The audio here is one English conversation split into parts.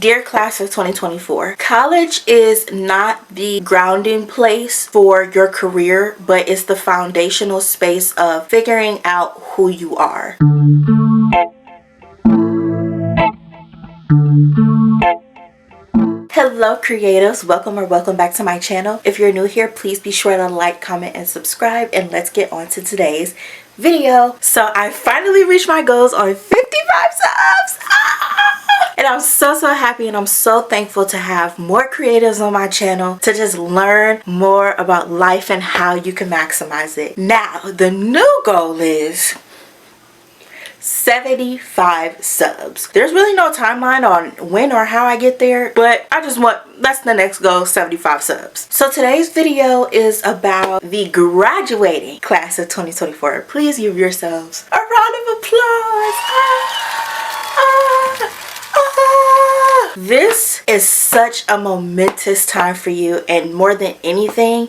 Dear class of 2024, college is not the grounding place for your career, but it's the foundational space of figuring out who you are. Hello creatives, welcome back to my channel. If you're new here, please be sure to like, comment, and subscribe, and let's get on to today's video. So I finally reached my goals on 55 subs. And I'm so happy, and I'm so thankful to have more creatives on my channel to just learn more about life and how you can maximize it. Now the new goal is 75 subs. There's really no timeline on when or how I get there, but that's the next goal, 75 subs. So today's video is about the graduating class of 2024. Please give yourselves a round of applause. This is such a momentous time for you, and more than anything,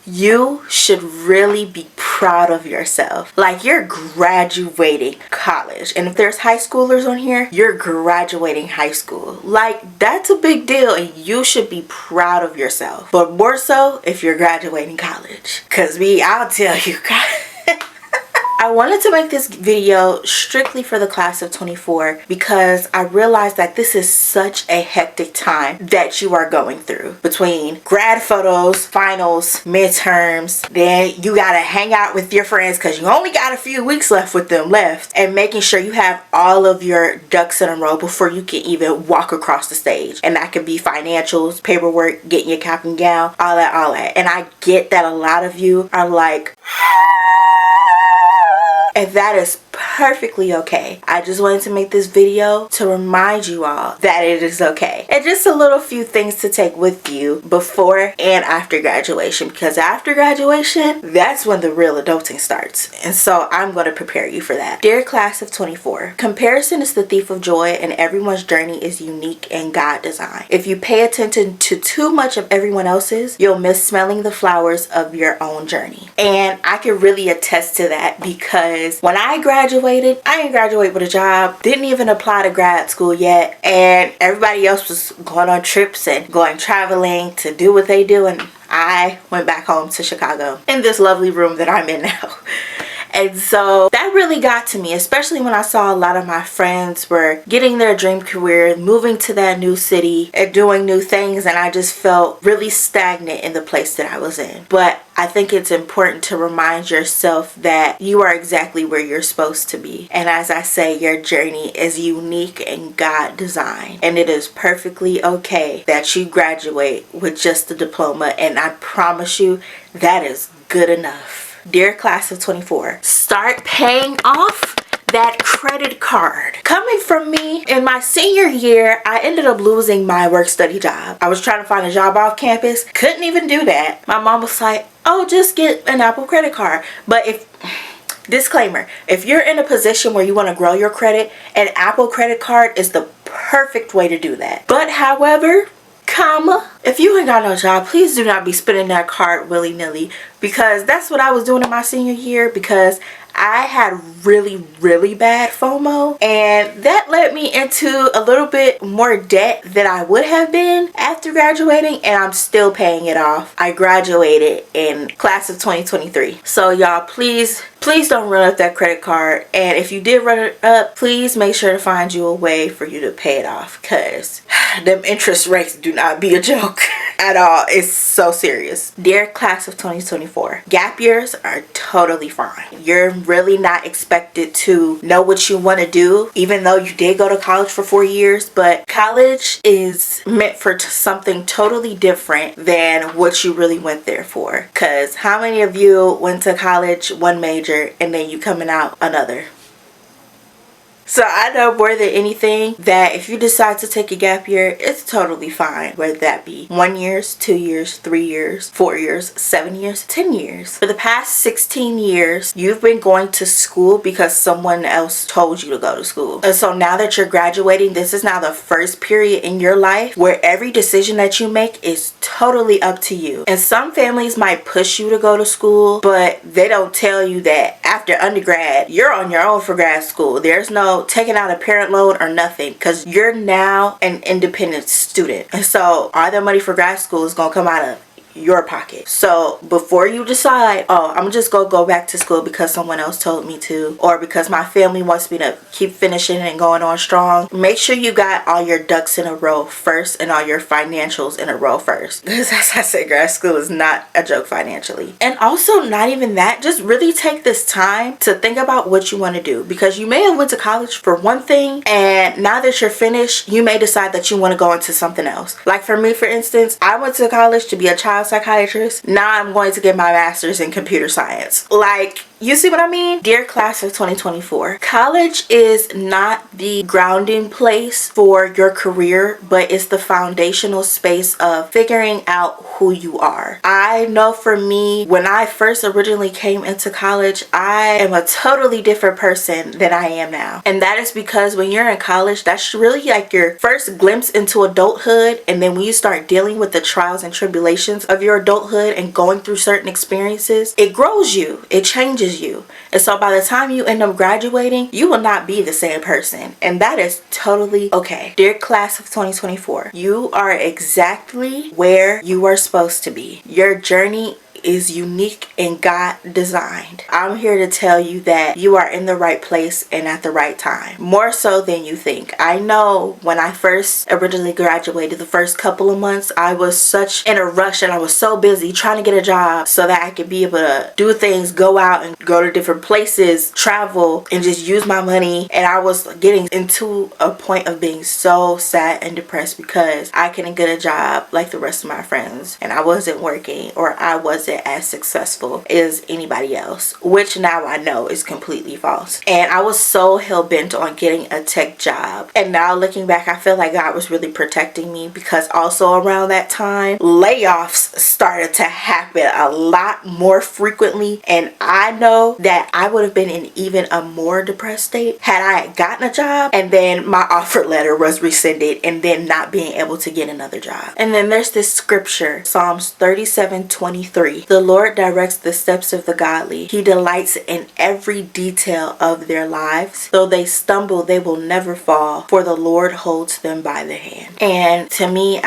you should really be proud of yourself. Like, you're graduating college, and if there's high schoolers on here, you're graduating high school. Like, that's a big deal, and you should be proud of yourself. But more so if you're graduating college, because I'll tell you guys. I wanted to make this video strictly for the class of 24 because I realized that this is such a hectic time that you are going through. Between grad photos, finals, midterms, then you gotta hang out with your friends because you only got a few weeks left with them and making sure you have all of your ducks in a row before you can even walk across the stage. And that could be financials, paperwork, getting your cap and gown, all that. And I get that a lot of you are like, and that is perfectly okay. I just wanted to make this video to remind you all that it is okay. And just a little few things to take with you before and after graduation, because after graduation, that's when the real adulting starts. And so I'm going to prepare you for that. Dear class of 24, comparison is the thief of joy, and everyone's journey is unique and God designed. If you pay attention to too much of everyone else's, you'll miss smelling the flowers of your own journey. And I can really attest to that, because when I graduated, I didn't graduate with a job, didn't even apply to grad school yet, and everybody else was going on trips and going traveling to do what they do, and I went back home to Chicago in this lovely room that I'm in now. And so that really got to me, especially when I saw a lot of my friends were getting their dream career, moving to that new city and doing new things, and I just felt really stagnant in the place that I was in. But I think it's important to remind yourself that you are exactly where you're supposed to be. And as I say, your journey is unique and God designed. And it is perfectly okay that you graduate with just a diploma, and I promise you that is good enough. Dear class of 24, start paying off that credit card. Coming from me, in my senior year, I ended up losing my work-study job. I was trying to find a job off campus, couldn't even do that. My mom was like, oh, just get an Apple credit card. But disclaimer, if you're in a position where you want to grow your credit, an Apple credit card is the perfect way to do that. But however, if you ain't got no job, please do not be spending that card willy-nilly, because that's what I was doing in my senior year, because I had really bad FOMO, and that led me into a little bit more debt than I would have been after graduating, and I'm still paying it off. I graduated in class of 2023. So y'all, please don't run up that credit card, and if you did run it up, please make sure to find you a way for you to pay it off, because them interest rates do not be a joke at all. It's so serious. Dear class of 2024, gap years are totally fine. You're really not expected to know what you want to do, even though you did go to college for 4 years, but college is meant for something totally different than what you really went there for. Because how many of you went to college one major and then you coming out another? So I know more than anything that if you decide to take a gap year, it's totally fine. Whether that be 1 year, 2 years, 3 years, 4 years, 7 years, 10 years. For the past 16 years, you've been going to school because someone else told you to go to school. And so now that you're graduating, this is now the first period in your life where every decision that you make is totally up to you. And some families might push you to go to school, but they don't tell you that after undergrad, you're on your own for grad school. There's no know, taking out a parent loan or nothing, because you're now an independent student. And so all the money for grad school is going to come out of your pocket. So before you decide, oh, I'm just gonna go back to school because someone else told me to, or because my family wants me to keep finishing and going on strong, make sure you got all your ducks in a row first and all your financials in a row first. Because as I said, grad school is not a joke financially. And also, not even that, just really take this time to think about what you want to do, because you may have went to college for one thing, and now that you're finished, you may decide that you want to go into something else. Like for me, for instance, I went to college to be a child psychiatrist. Now I'm going to get my master's in computer science. Like, you see what I mean? Dear class of 2024, college is not the grounding place for your career, but it's the foundational space of figuring out who you are. I know for me, when I first originally came into college, I am a totally different person than I am now. And that is because when you're in college, that's really like your first glimpse into adulthood. And then when you start dealing with the trials and tribulations of your adulthood and going through certain experiences, it grows you, it changes you. And so by the time you end up graduating, you will not be the same person, and that is totally okay. Dear class of 2024, you are exactly where you are supposed to be. Your journey is unique and God designed. I'm here to tell you that you are in the right place and at the right time, more so than you think. I know when I first originally graduated, the first couple of months, I was such in a rush and I was so busy trying to get a job so that I could be able to do things, go out and go to different places, travel, and just use my money. And I was getting into a point of being so sad and depressed because I couldn't get a job like the rest of my friends, and I wasn't working, or I wasn't as successful as anybody else, which now I know is completely false. And I was so hell-bent on getting a tech job, and now looking back, I feel like God was really protecting me, because also around that time, layoffs started to happen a lot more frequently, and I know that I would have been in even a more depressed state had I gotten a job and then my offer letter was rescinded and then not being able to get another job. And then there's this scripture, Psalms 37:23. The Lord directs the steps of the godly. He delights in every detail of their lives. Though they stumble, they will never fall, for the Lord holds them by the hand. And to me,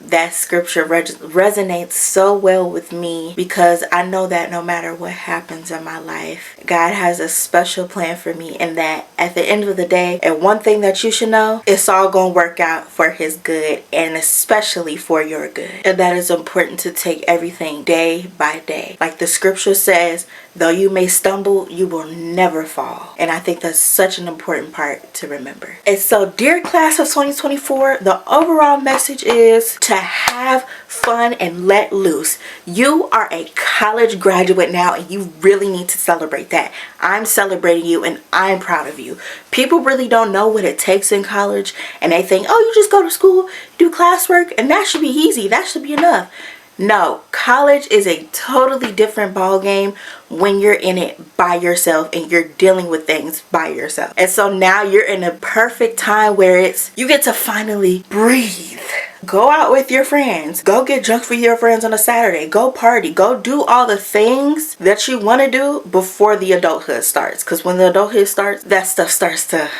that scripture resonates so well with me, because I know that no matter what happens in my life, God has a special plan for me, and that at the end of the day, and one thing that you should know, it's all gonna work out for His good, and especially for your good. And that is important to take everything day by day. Like the scripture says, though you may stumble, you will never fall. And I think that's such an important part to remember. And so, dear class of 2024, the overall message is to have fun and let loose. You are a college graduate now, and you really need to celebrate that. I'm celebrating you, and I'm proud of you. People really don't know what it takes in college, and they think, oh, you just go to school, do classwork, and that should be easy, that should be enough. No, college is a totally different ball game when you're in it by yourself and you're dealing with things by yourself. And so now you're in a perfect time where you get to finally breathe. Go out with your friends. Go get drunk with your friends on a Saturday. Go party. Go do all the things that you want to do before the adulthood starts. Because when the adulthood starts, that stuff starts to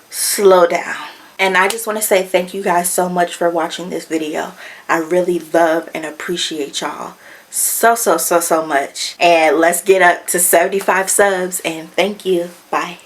slow down. And I just want to say thank you guys so much for watching this video. I really love and appreciate y'all so much. And let's get up to 75 subs, and thank you. Bye.